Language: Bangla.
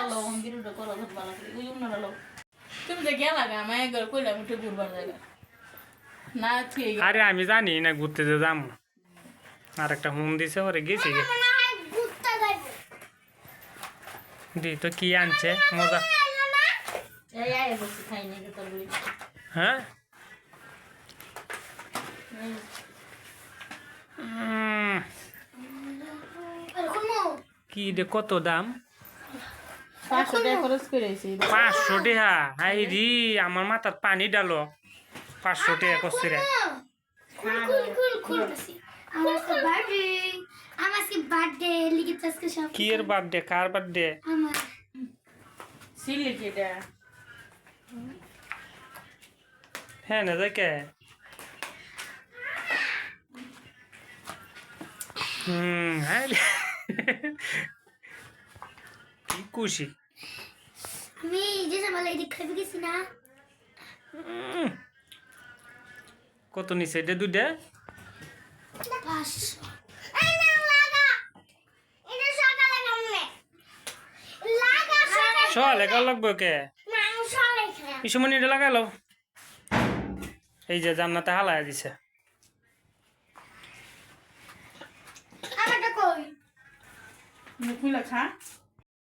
আলো ভিডিওটা করো খুব ভালো করে ওই জন্য আলো তুমি যে গেলা গা আমি একবার কইলাম একটু ঘুরবার জায়গা না ঠিক আরে আমি জানি না ঘুরতে যে যাম আর একটা হুম দিছে ওরে গেছি গে দি তো কি আনছে মজা এই আয় বসে খাই নি তো বলি হ্যাঁ কি রে কত দাম 500 টাকা খরচ করেছি 500 টাকা হাই রি আমার মাথার পানি ডালো 500 টাকা করছে রে কি এর বার্থডে কার বার্থডে সিলি কেটা হ্যাঁ না দেখে হ্যাঁ কি খুশি আমি যে বলে এদিক খাবি গেছি না কত নিছে এটা দুইটা 500 এই না লাগা এটা সকালে কামনে লাগা সকালে কাল লাগবে কে না আমি সকালে খাই কিছু মনে এটা লাগালো এই যে জান্নাতে হালায় দিছে আমারটা কই মুকুলা খা